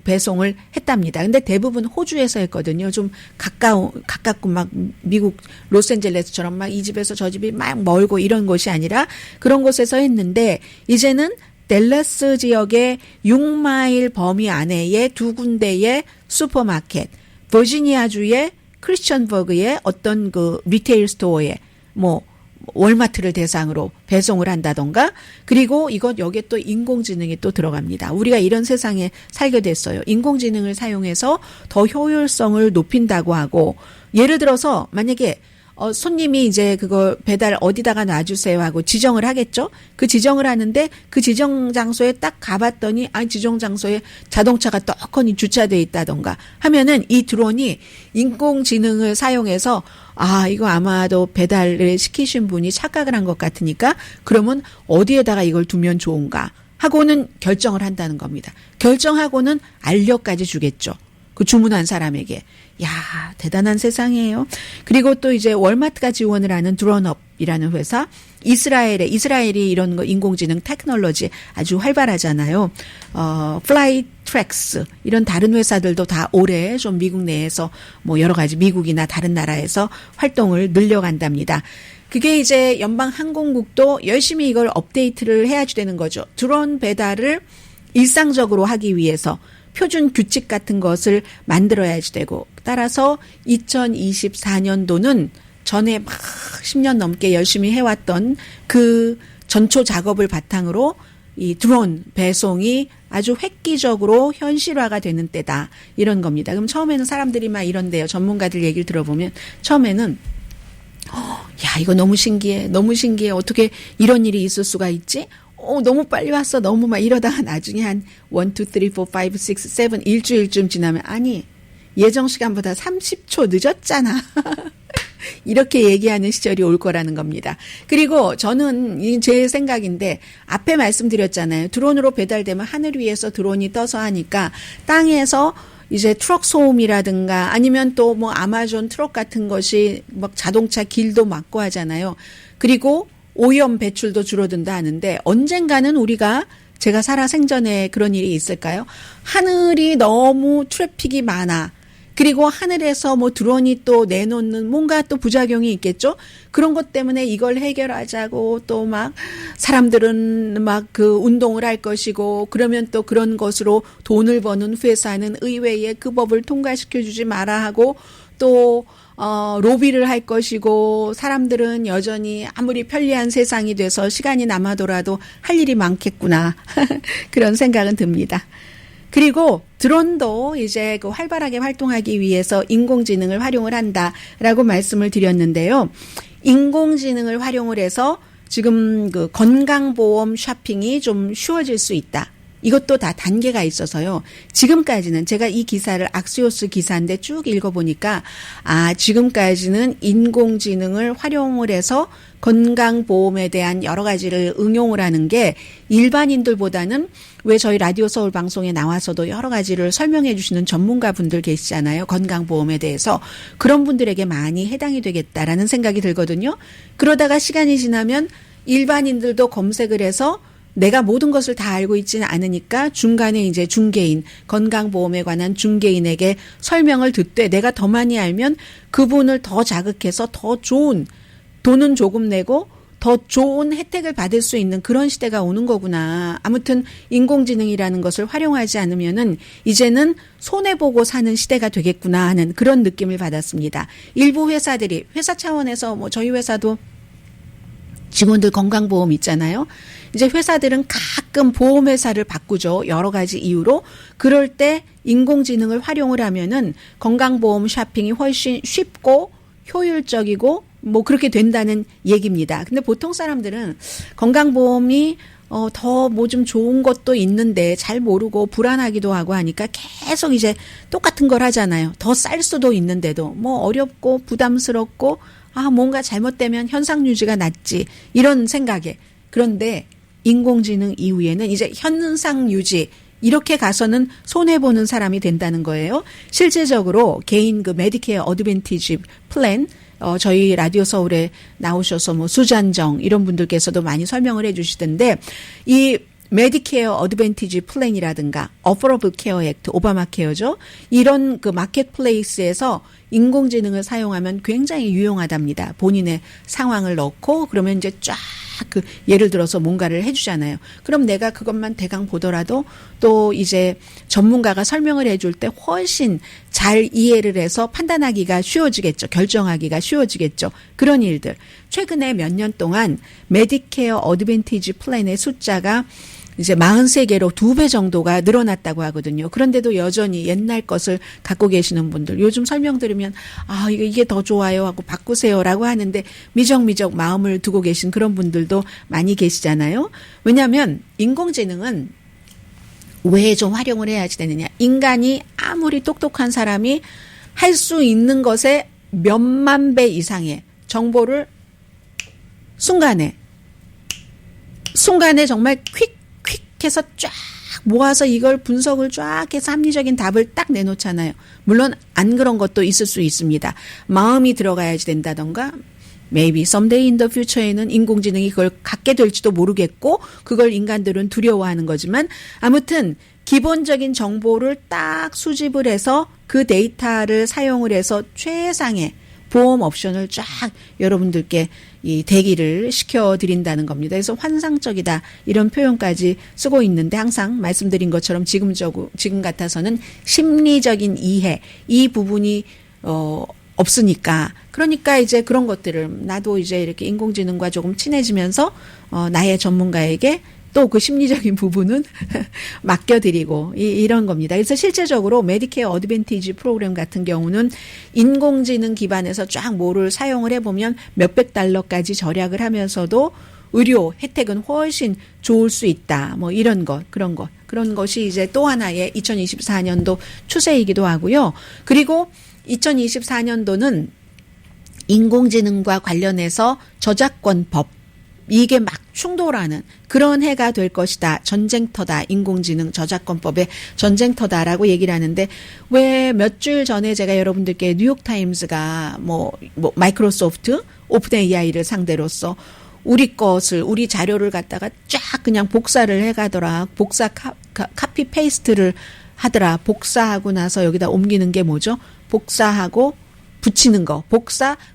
배송을 했답니다. 근데 대부분 호주에서 했거든요. 좀 가깝고 막 미국 로스앤젤레스처럼 막 이 집에서 저 집이 막 멀고 이런 곳이 아니라 그런 곳에서 했는데 이제는 댈러스 지역의 6마일 범위 안에의 2군데의 슈퍼마켓, 버지니아주의 크리스천버그의 어떤 그 리테일 스토어에 뭐 월마트를 대상으로 배송을 한다던가 그리고 여기에 또 인공지능이 또 들어갑니다. 우리가 이런 세상에 살게 됐어요. 인공지능을 사용해서 더 효율성을 높인다고 하고 예를 들어서 만약에 손님이 이제 그거 배달 어디다가 놔주세요 하고 지정을 하겠죠. 그 지정을 하는데 그 지정 장소에 딱 가봤더니 지정 장소에 자동차가 떡하니 주차돼 있다던가 하면은 이 드론이 인공지능을 사용해서 이거 아마도 배달을 시키신 분이 착각을 한 것 같으니까 그러면 어디에다가 이걸 두면 좋은가 하고는 결정을 한다는 겁니다. 결정하고는 알려까지 주겠죠. 그 주문한 사람에게. 야, 대단한 세상이에요. 그리고 또 이제 월마트가 지원을 하는 드론업이라는 회사, 이스라엘이 이런 거 인공지능 테크놀로지 아주 활발하잖아요. 플라이트랙스 이런 다른 회사들도 다 올해 좀 미국 내에서 뭐 여러 가지 미국이나 다른 나라에서 활동을 늘려간답니다. 그게 이제 연방항공국도 열심히 이걸 업데이트를 해야지 되는 거죠. 드론 배달을 일상적으로 하기 위해서 표준 규칙 같은 것을 만들어야지 되고 따라서 2024년도는 전에 막 10년 넘게 열심히 해왔던 그 전초 작업을 바탕으로 이 드론 배송이 아주 획기적으로 현실화가 되는 때다. 이런 겁니다. 그럼 처음에는 사람들이 막 이런데요. 전문가들 얘기를 들어보면 처음에는 야, 이거 너무 신기해. 어떻게 이런 일이 있을 수가 있지? 너무 빨리 왔어. 너무 막 이러다가 나중에 한 1, 2, 3, 4, 5, 6, 7 일주일쯤 지나면 아니 예정 시간보다 30초 늦었잖아. 이렇게 얘기하는 시절이 올 거라는 겁니다. 그리고 저는 제 생각인데 앞에 말씀드렸잖아요. 드론으로 배달되면 하늘 위에서 드론이 떠서 하니까 땅에서 이제 트럭 소음이라든가 아니면 또 뭐 아마존 트럭 같은 것이 막 자동차 길도 막고 하잖아요. 그리고 오염 배출도 줄어든다 하는데 언젠가는 우리가 제가 살아 생전에 그런 일이 있을까요? 하늘이 너무 트래픽이 많아. 그리고 하늘에서 뭐 드론이 또 내놓는 뭔가 또 부작용이 있겠죠? 그런 것 때문에 이걸 해결하자고 또 막 사람들은 막 그 운동을 할 것이고 그러면 또 그런 것으로 돈을 버는 회사는 의회에 그 법을 통과시켜 주지 마라 하고 또 로비를 할 것이고 사람들은 여전히 아무리 편리한 세상이 돼서 시간이 남아도라도 할 일이 많겠구나. 그런 생각은 듭니다. 그리고 드론도 이제 그 활발하게 활동하기 위해서 인공지능을 활용을 한다라고 말씀을 드렸는데요. 인공지능을 활용을 해서 지금 그 건강보험 쇼핑이 좀 쉬워질 수 있다. 이것도 다 단계가 있어서요. 지금까지는 제가 이 기사를 악시오스 기사인데 쭉 읽어보니까 지금까지는 인공지능을 활용을 해서 건강보험에 대한 여러 가지를 응용을 하는 게 일반인들보다는 왜 저희 라디오 서울 방송에 나와서도 여러 가지를 설명해 주시는 전문가분들 계시잖아요. 건강보험에 대해서. 그런 분들에게 많이 해당이 되겠다라는 생각이 들거든요. 그러다가 시간이 지나면 일반인들도 검색을 해서 내가 모든 것을 다 알고 있지는 않으니까 중간에 이제 중개인, 건강보험에 관한 중개인에게 설명을 듣되 내가 더 많이 알면 그분을 더 자극해서 더 좋은 돈은 조금 내고 더 좋은 혜택을 받을 수 있는 그런 시대가 오는 거구나. 아무튼 인공지능이라는 것을 활용하지 않으면은 이제는 손해보고 사는 시대가 되겠구나 하는 그런 느낌을 받았습니다. 일부 회사들이 회사 차원에서 뭐 저희 회사도 직원들 건강보험 있잖아요. 이제 회사들은 가끔 보험회사를 바꾸죠. 여러 가지 이유로. 그럴 때 인공지능을 활용을 하면은 건강보험 쇼핑이 훨씬 쉽고 효율적이고 뭐 그렇게 된다는 얘기입니다. 근데 보통 사람들은 건강보험이 더 뭐 좀 좋은 것도 있는데 잘 모르고 불안하기도 하고 하니까 계속 이제 똑같은 걸 하잖아요. 더 쌀 수도 있는데도 뭐 어렵고 부담스럽고 뭔가 잘못되면 현상 유지가 낫지 이런 생각에. 그런데 인공지능 이후에는 이제 현상 유지 이렇게 가서는 손해보는 사람이 된다는 거예요. 실제적으로 개인 그 메디케어 어드밴티지 플랜 저희 라디오 서울에 나오셔서 뭐 수잔정 이런 분들께서도 많이 설명을 해 주시던데 이 메디케어 어드밴티지 플랜이라든가 어포러블 케어 액트 오바마 케어죠. 이런 그 마켓플레이스에서 인공지능을 사용하면 굉장히 유용하답니다. 본인의 상황을 넣고 그러면 이제 쫙 그 예를 들어서 뭔가를 해주잖아요. 그럼 내가 그것만 대강 보더라도 또 이제 전문가가 설명을 해줄 때 훨씬 잘 이해를 해서 판단하기가 쉬워지겠죠. 결정하기가 쉬워지겠죠. 그런 일들. 최근에 몇 년 동안 메디케어 어드밴티지 플랜의 숫자가 이제 43개로 2배 정도가 늘어났다고 하거든요. 그런데도 여전히 옛날 것을 갖고 계시는 분들 요즘 설명 들으면 이게 더 좋아요 하고 바꾸세요라고 하는데 미적미적 마음을 두고 계신 그런 분들도 많이 계시잖아요. 왜냐하면 인공지능은 왜 좀 활용을 해야지 되느냐. 인간이 아무리 똑똑한 사람이 할 수 있는 것의 몇만 배 이상의 정보를 순간에 정말 퀵 해서 쫙 모아서 이걸 분석을 쫙 해서 합리적인 답을 딱 내놓잖아요. 물론 안 그런 것도 있을 수 있습니다. 마음이 들어가야지 된다던가 maybe someday in the future에는 인공지능이 그걸 갖게 될지도 모르겠고 그걸 인간들은 두려워하는 거지만 아무튼 기본적인 정보를 딱 수집을 해서 그 데이터를 사용을 해서 최상의 보험 옵션을 쫙 여러분들께 이 대기를 시켜드린다는 겁니다. 그래서 환상적이다 이런 표현까지 쓰고 있는데 항상 말씀드린 것처럼 지금 같아서는 심리적인 이해 이 부분이 없으니까 그러니까 이제 그런 것들을 나도 이제 이렇게 인공지능과 조금 친해지면서 나의 전문가에게 또 그 심리적인 부분은 맡겨드리고 이런 겁니다. 그래서 실제적으로 메디케어 어드밴티지 프로그램 같은 경우는 인공지능 기반에서 쫙 뭐를 사용을 해보면 몇백 달러까지 절약을 하면서도 의료 혜택은 훨씬 좋을 수 있다. 뭐 이런 것, 그런 것이 이제 또 하나의 2024년도 추세이기도 하고요. 그리고 2024년도는 인공지능과 관련해서 저작권법, 이게 막 충돌하는 그런 해가 될 것이다. 전쟁터다. 인공지능 저작권법의 전쟁터다라고 얘기를 하는데, 왜 몇 주일 전에 제가 여러분들께 뉴욕타임스가 마이크로소프트, 오픈 AI를 상대로서 우리 자료를 갖다가 쫙 그냥 복사를 해가더라. 카피 페이스트를 하더라. 복사하고 나서 여기다 옮기는 게 뭐죠? 복사하고 붙이는 거,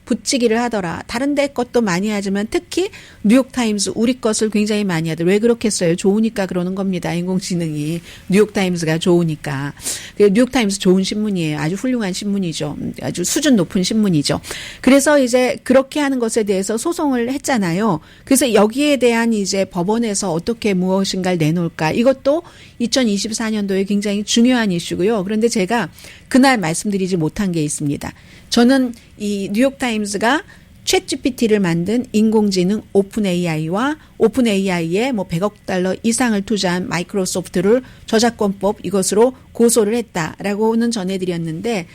붙이기를 하더라. 다른 데 것도 많이 하지만 특히 뉴욕타임스 우리 것을 굉장히 많이 하더라. 왜 그렇겠어요? 좋으니까 그러는 겁니다. 인공지능이. 뉴욕타임스가 좋으니까. 뉴욕타임스 좋은 신문이에요. 아주 훌륭한 신문이죠. 아주 수준 높은 신문이죠. 그래서 이제 그렇게 하는 것에 대해서 소송을 했잖아요. 그래서 여기에 대한 이제 법원에서 어떻게 무엇인가를 내놓을까. 이것도 2024년도에 굉장히 중요한 이슈고요. 그런데 제가 그날 말씀드리지 못한 게 있습니다. 저는 이 뉴욕타임스가 챗GPT를 만든 인공지능 오픈 AI와 오픈 AI에 100억 달러 이상을 투자한 마이크로소프트를 저작권법 이것으로 고소를 했다라고는 전해드렸는데,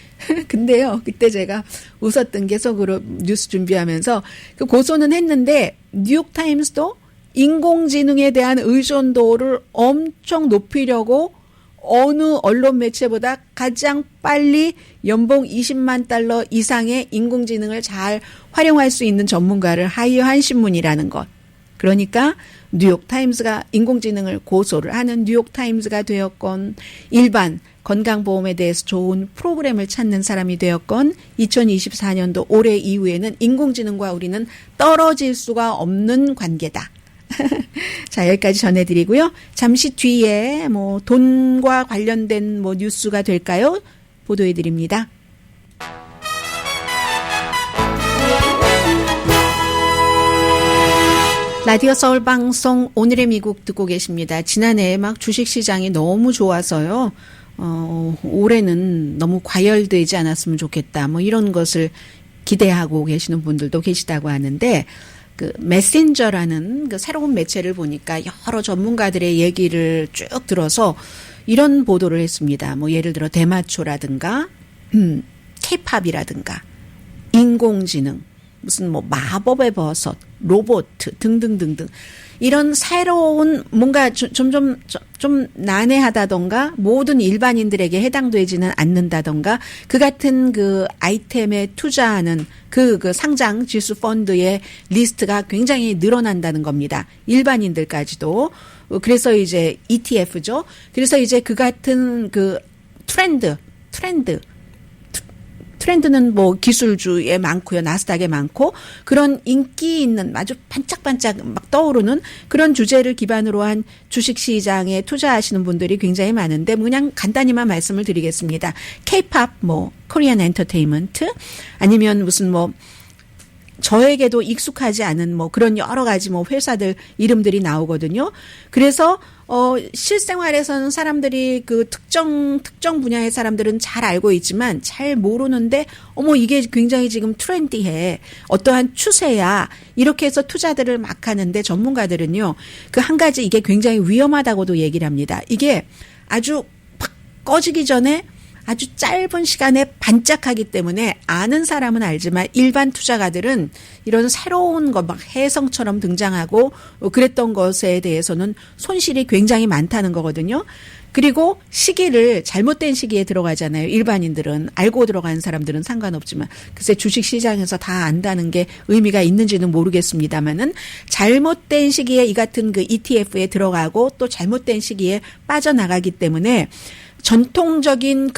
근데요, 그때 제가 웃었던 게 속으로 뉴스 준비하면서 그 고소는 했는데 뉴욕타임스도 인공지능에 대한 의존도를 엄청 높이려고 어느 언론 매체보다 가장 빨리 연봉 20만 달러 이상의 인공지능을 잘 활용할 수 있는 전문가를 하이어한 신문이라는 것. 그러니까 뉴욕타임스가 인공지능을 고소를 하는 뉴욕타임스가 되었건, 일반 건강보험에 대해서 좋은 프로그램을 찾는 사람이 되었건, 2024년도 올해 이후에는 인공지능과 우리는 떨어질 수가 없는 관계다. 자, 여기까지 전해드리고요. 잠시 뒤에 돈과 관련된 뉴스가 될까요? 보도해드립니다. 라디오 서울 방송 오늘의 미국 듣고 계십니다. 지난해 막 주식시장이 너무 좋아서요. 올해는 너무 과열되지 않았으면 좋겠다. 이런 것을 기대하고 계시는 분들도 계시다고 하는데, 그 메신저라는 그 새로운 매체를 보니까 여러 전문가들의 얘기를 쭉 들어서 이런 보도를 했습니다. 예를 들어 대마초라든가 K-팝이라든가 인공지능, 무슨 마법의 버섯, 로봇 등등등등, 이런 새로운 뭔가 좀 난해하다던가 모든 일반인들에게 해당되지는 않는다던가 그 같은 그 아이템에 투자하는 그 상장 지수 펀드의 리스트가 굉장히 늘어난다는 겁니다. 일반인들까지도. 그래서 이제 ETF죠. 그래서 이제 그 같은 그 트렌드는 기술주에 많고요. 나스닥에 많고, 그런 인기 있는 아주 반짝반짝 막 떠오르는 그런 주제를 기반으로 한 주식시장에 투자하시는 분들이 굉장히 많은데, 그냥 간단히만 말씀을 드리겠습니다. K-팝, 코리안 엔터테인먼트, 아니면 무슨 저에게도 익숙하지 않은 그런 여러 가지 회사들 이름들이 나오거든요. 그래서 실생활에서는 사람들이 그 특정 분야의 사람들은 잘 알고 있지만 잘 모르는데, 이게 굉장히 지금 트렌디해, 어떠한 추세야, 이렇게 해서 투자들을 막 하는데, 전문가들은요, 그 한 가지 이게 굉장히 위험하다고도 얘기를 합니다. 이게 아주 팍 꺼지기 전에 아주 짧은 시간에 반짝하기 때문에 아는 사람은 알지만 일반 투자가들은 이런 새로운 것 막 혜성처럼 등장하고 그랬던 것에 대해서는 손실이 굉장히 많다는 거거든요. 그리고 시기를 잘못된 시기에 들어가잖아요. 일반인들은, 알고 들어가는 사람들은 상관없지만, 글쎄 주식시장에서 다 안다는 게 의미가 있는지는 모르겠습니다만은, 잘못된 시기에 이 같은 그 ETF에 들어가고 또 잘못된 시기에 빠져나가기 때문에 전통적인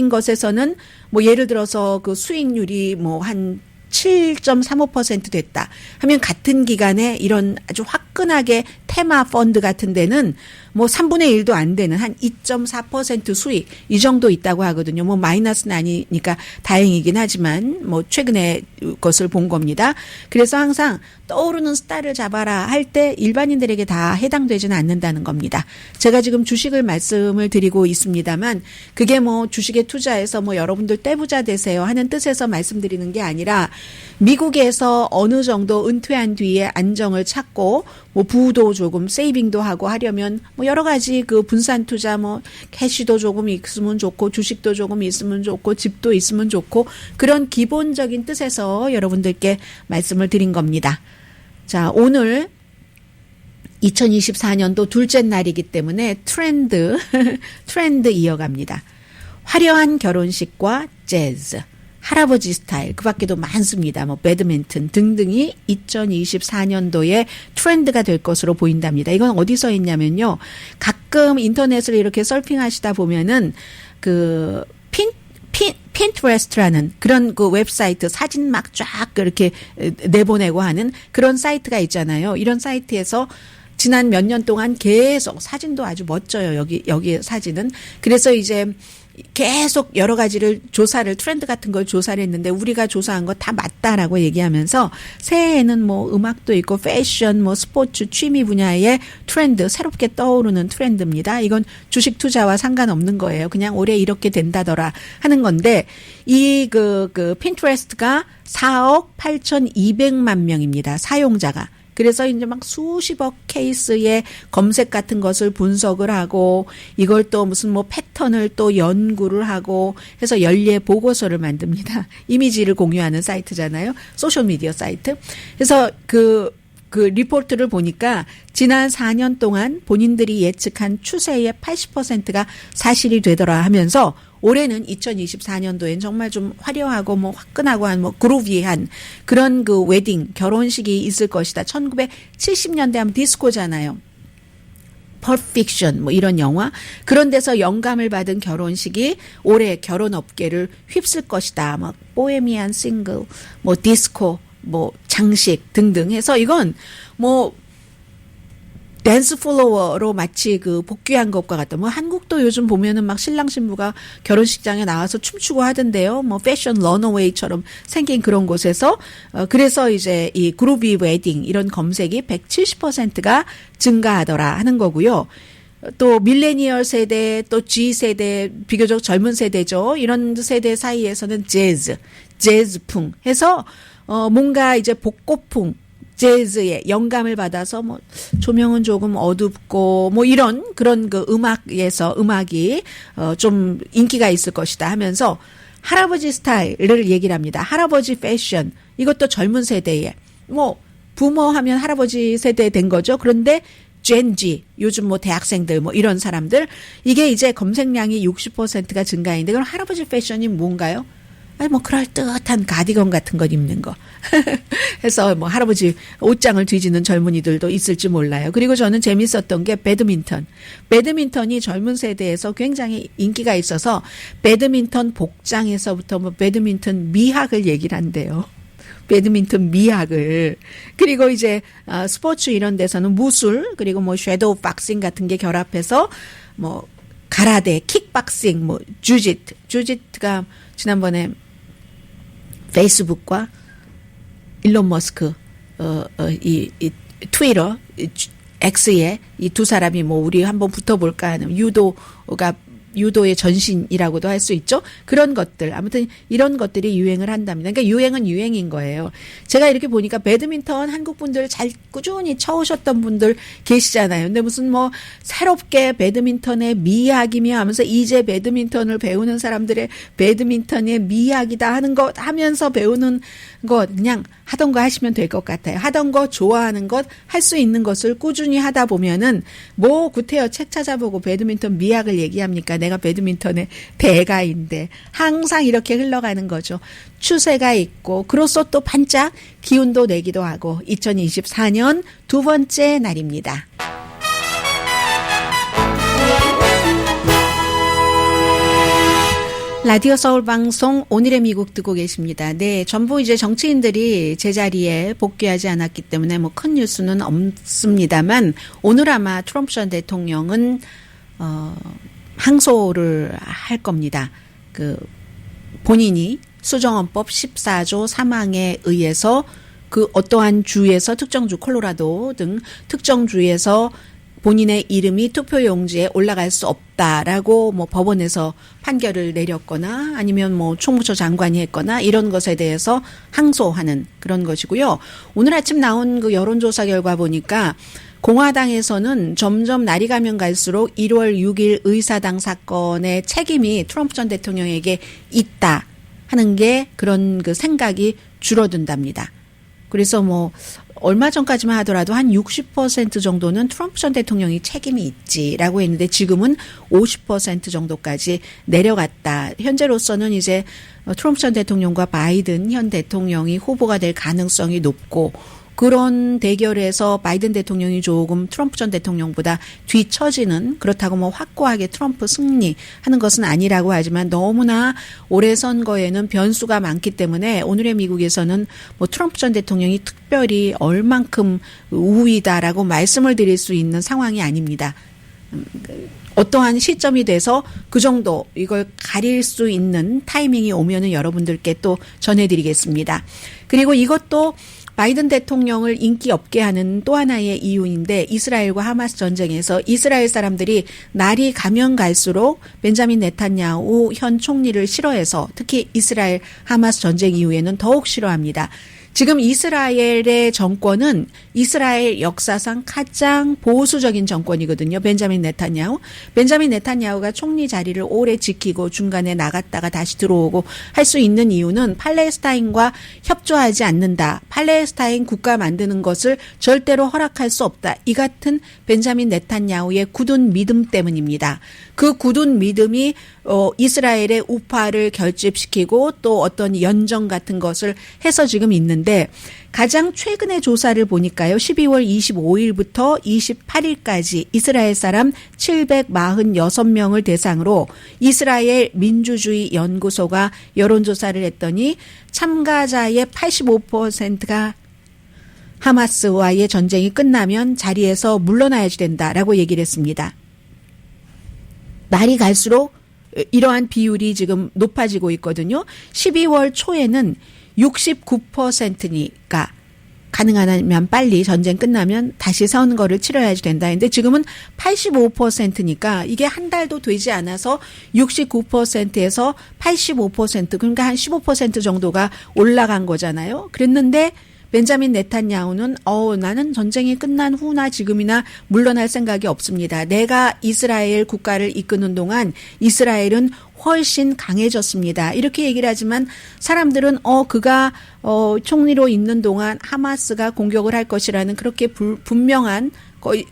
것에서는 예를 들어서 그 수익률이 한 7.35% 됐다 하면, 같은 기간에 이런 아주 화끈하게 테마 펀드 같은 데는 3분의 1도 안 되는 한 2.4% 수익, 이 정도 있다고 하거든요. 마이너스는 아니니까 다행이긴 하지만 최근에 것을 본 겁니다. 그래서 항상 떠오르는 스타를 잡아라 할 때 일반인들에게 다 해당되지는 않는다는 겁니다. 제가 지금 주식을 말씀을 드리고 있습니다만, 그게 주식에 투자해서 여러분들 떼부자 되세요 하는 뜻에서 말씀드리는 게 아니라, 미국에서 어느 정도 은퇴한 뒤에 안정을 찾고 뭐 부도 조금 세이빙도 하고 하려면 뭐 여러 가지 그 분산 투자 뭐 캐시도 조금 있으면 좋고 주식도 조금 있으면 좋고 집도 있으면 좋고 그런 기본적인 뜻에서 여러분들께 말씀을 드린 겁니다. 자, 오늘 2024년도 둘째 날이기 때문에 트렌드 이어갑니다. 화려한 결혼식과 재즈, 할아버지 스타일, 그 밖에도 많습니다. 뭐 배드민턴 등등이 2024년도에 트렌드가 될 것으로 보인답니다. 이건 어디서 있냐면요. 가끔 인터넷을 이렇게 서핑하시다 보면은 그 핀트레스트라는 그런 그 웹사이트 사진 막 쫙 그렇게 내보내고 하는 그런 사이트가 있잖아요. 이런 사이트에서 지난 몇 년 동안 계속 사진도 아주 멋져요. 여기 사진은. 그래서 이제 계속 여러 가지를 트렌드 같은 걸 조사를 했는데 우리가 조사한 거 다 맞다라고 얘기하면서 새해에는 뭐 음악도 있고 패션, 뭐 스포츠, 취미 분야의 트렌드, 새롭게 떠오르는 트렌드입니다. 이건 주식 투자와 상관없는 거예요. 그냥 올해 이렇게 된다더라 하는 건데 이 핀트레스트가 4억 8,200만 명입니다. 사용자가. 그래서 이제 막 수십억 케이스의 검색 같은 것을 분석을 하고 이걸 또 무슨 뭐 패턴을 또 연구를 하고 해서 연례 보고서를 만듭니다. 이미지를 공유하는 사이트잖아요. 소셜미디어 사이트. 그래서 그 리포트를 보니까 지난 4년 동안 본인들이 예측한 추세의 80%가 사실이 되더라 하면서 올해는 2024년도엔 정말 좀 화려하고 뭐 화끈하고 한 뭐 그루비한 그런 그 웨딩 결혼식이 있을 것이다. 1970년대 하면 디스코잖아요. 퍼픽션 뭐 이런 영화 그런 데서 영감을 받은 결혼식이 올해 결혼 업계를 휩쓸 것이다. 막 보헤미안 싱글, 뭐 디스코, 뭐 장식 등등 해서 이건 뭐 댄스 플로어로 마치 그 복귀한 것과 같다. 뭐 한국도 요즘 보면은 막 신랑 신부가 결혼식장에 나와서 춤추고 하던데요. 뭐 패션 런어웨이처럼 생긴 그런 곳에서 그래서 이제 이 그루비 웨딩 이런 검색이 170%가 증가하더라 하는 거고요. 또 밀레니얼 세대 또 G 세대 비교적 젊은 세대죠. 이런 세대 사이에서는 재즈풍 해서 뭔가 이제 복고풍 재즈의 영감을 받아서 뭐 조명은 조금 어둡고 뭐 이런 그런 그 음악이 좀 인기가 있을 것이다 하면서 할아버지 스타일을 얘기를 합니다. 할아버지 패션 이것도 젊은 세대에 뭐 부모 하면 할아버지 세대 된 거죠. 그런데 젠지 요즘 뭐 대학생들 뭐 이런 사람들 이게 이제 검색량이 60%가 증가인데 그럼 할아버지 패션이 뭔가요? 아니 뭐 그럴듯한 가디건 같은 것 입는 거 해서 뭐 할아버지 옷장을 뒤지는 젊은이들도 있을지 몰라요. 그리고 저는 재밌었던 게 배드민턴이 젊은 세대에서 굉장히 인기가 있어서 배드민턴 복장에서부터 뭐 배드민턴 미학을 얘기를 한대요. 배드민턴 미학을. 그리고 이제 스포츠 이런 데서는 무술 그리고 뭐 섀도우 박싱 같은 게 결합해서 뭐 가라데, 킥박싱, 뭐 주짓가 지난번에 페이스북과 일론 머스크 이 트위터 X에 이 두 사람이 뭐 우리 한번 붙어볼까 하는 유도의 전신이라고도 할 수 있죠. 그런 것들 아무튼 이런 것들이 유행을 한답니다. 그러니까 유행은 유행인 거예요. 제가 이렇게 보니까 배드민턴 한국 분들 잘 꾸준히 쳐오셨던 분들 계시잖아요. 근데 무슨 뭐 새롭게 배드민턴의 미학이며 하면서 이제 배드민턴을 배우는 사람들의 배드민턴의 미학이다 하는 것 하면서 배우는 것 그냥 하던 거 하시면 될 것 같아요. 하던 거 좋아하는 것 할 수 있는 것을 꾸준히 하다 보면은 뭐 구태여 책 찾아보고 배드민턴 미학을 얘기합니까? 내가 배드민턴의 대가인데 항상 이렇게 흘러가는 거죠. 추세가 있고 그로써 또 반짝 기운도 내기도 하고 2024년 두 번째 날입니다. 라디오 서울 방송 오늘의 미국 듣고 계십니다. 네, 전부 이제 정치인들이 제자리에 복귀하지 않았기 때문에 뭐 큰 뉴스는 없습니다만 오늘 아마 트럼프 전 대통령은 항소를 할 겁니다. 그 본인이 수정헌법 14조 3항에 의해서 그 어떠한 주에서 특정주 콜로라도 등 특정주에서 본인의 이름이 투표용지에 올라갈 수 없다라고 뭐 법원에서 판결을 내렸거나 아니면 뭐 총무처 장관이 했거나 이런 것에 대해서 항소하는 그런 것이고요. 오늘 아침 나온 그 여론조사 결과 보니까 공화당에서는 점점 날이 가면 갈수록 1월 6일 의사당 사건의 책임이 트럼프 전 대통령에게 있다 하는 게 그런 그 생각이 줄어든답니다. 그래서 뭐 얼마 전까지만 하더라도 한 60% 정도는 트럼프 전 대통령이 책임이 있지라고 했는데 지금은 50% 정도까지 내려갔다. 현재로서는 이제 트럼프 전 대통령과 바이든 현 대통령이 후보가 될 가능성이 높고 그런 대결에서 바이든 대통령이 조금 트럼프 전 대통령보다 뒤처지는 그렇다고 뭐 확고하게 트럼프 승리하는 것은 아니라고 하지만 너무나 올해 선거에는 변수가 많기 때문에 오늘의 미국에서는 뭐 트럼프 전 대통령이 특별히 얼만큼 우위다라고 말씀을 드릴 수 있는 상황이 아닙니다. 어떠한 시점이 돼서 그 정도 이걸 가릴 수 있는 타이밍이 오면은 여러분들께 또 전해드리겠습니다. 그리고 이것도 바이든 대통령을 인기 없게 하는 또 하나의 이유인데 이스라엘과 하마스 전쟁에서 이스라엘 사람들이 날이 가면 갈수록 벤자민 네탄야후 현 총리를 싫어해서 특히 이스라엘 하마스 전쟁 이후에는 더욱 싫어합니다. 지금 이스라엘의 정권은 이스라엘 역사상 가장 보수적인 정권이거든요. 벤자민 네탄야후. 벤자민 네탄야후가 총리 자리를 오래 지키고 중간에 나갔다가 다시 들어오고 할 수 있는 이유는 팔레스타인과 협조하지 않는다. 팔레스타인 국가 만드는 것을 절대로 허락할 수 없다. 이 같은 벤자민 네탄야후의 굳은 믿음 때문입니다. 그 굳은 믿음이 이스라엘의 우파를 결집시키고 또 어떤 연정 같은 것을 해서 지금 있는데 가장 최근의 조사를 보니까요. 12월 25일부터 28일까지 이스라엘 사람 746명을 대상으로 이스라엘 민주주의 연구소가 여론조사를 했더니 참가자의 85%가 하마스와의 전쟁이 끝나면 자리에서 물러나야지 된다라고 얘기를 했습니다. 날이 갈수록 이러한 비율이 지금 높아지고 있거든요. 12월 초에는 69%니까 가능하면 빨리 전쟁 끝나면 다시 선거를 치러야지 된다 했는데 지금은 85%니까 이게 한 달도 되지 않아서 69%에서 85% 그러니까 한 15% 정도가 올라간 거잖아요. 그랬는데 벤자민 네탄야후는 나는 전쟁이 끝난 후나 지금이나 물러날 생각이 없습니다. 내가 이스라엘 국가를 이끄는 동안 이스라엘은 훨씬 강해졌습니다. 이렇게 얘기를 하지만 사람들은 그가 총리로 있는 동안 하마스가 공격을 할 것이라는 그렇게 분명한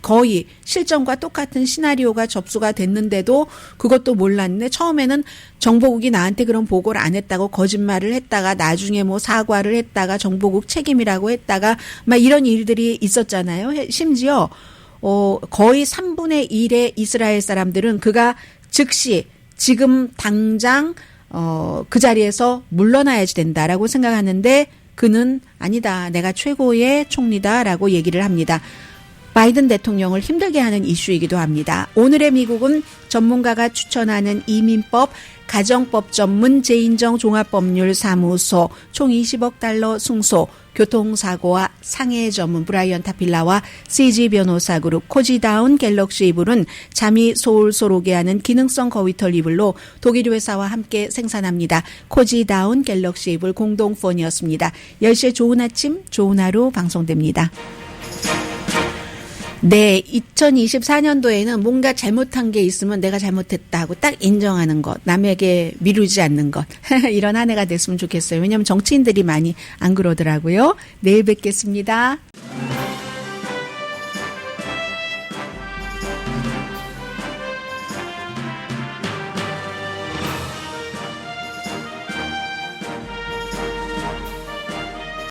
거의 실정과 똑같은 시나리오가 접수가 됐는데도 그것도 몰랐네. 처음에는 정보국이 나한테 그런 보고를 안 했다고 거짓말을 했다가 나중에 뭐 사과를 했다가 정보국 책임이라고 했다가 막 이런 일들이 있었잖아요. 심지어 거의 3분의 1의 이스라엘 사람들은 그가 즉시 지금 당장 그 자리에서 물러나야지 된다라고 생각하는데 그는 아니다. 내가 최고의 총리다라고 얘기를 합니다. 바이든 대통령을 힘들게 하는 이슈이기도 합니다. 오늘의 미국은 전문가가 추천하는 이민법, 가정법 전문 제인정 종합법률사무소 총 20억 달러 승소, 교통사고와 상해 전문 브라이언 타필라와 CG 변호사 그룹 코지다운 갤럭시 이불은 잠이 솔솔 오게 하는 기능성 거위털 이불로 독일 회사와 함께 생산합니다. 코지다운 갤럭시 이불 공동폰이었습니다. 10시에 좋은 아침, 좋은 하루 방송됩니다. 네, 2024년도에는 뭔가 잘못한 게 있으면 내가 잘못했다 하고 딱 인정하는 것, 남에게 미루지 않는 것 이런 한 해가 됐으면 좋겠어요. 왜냐하면 정치인들이 많이 안 그러더라고요. 내일 뵙겠습니다.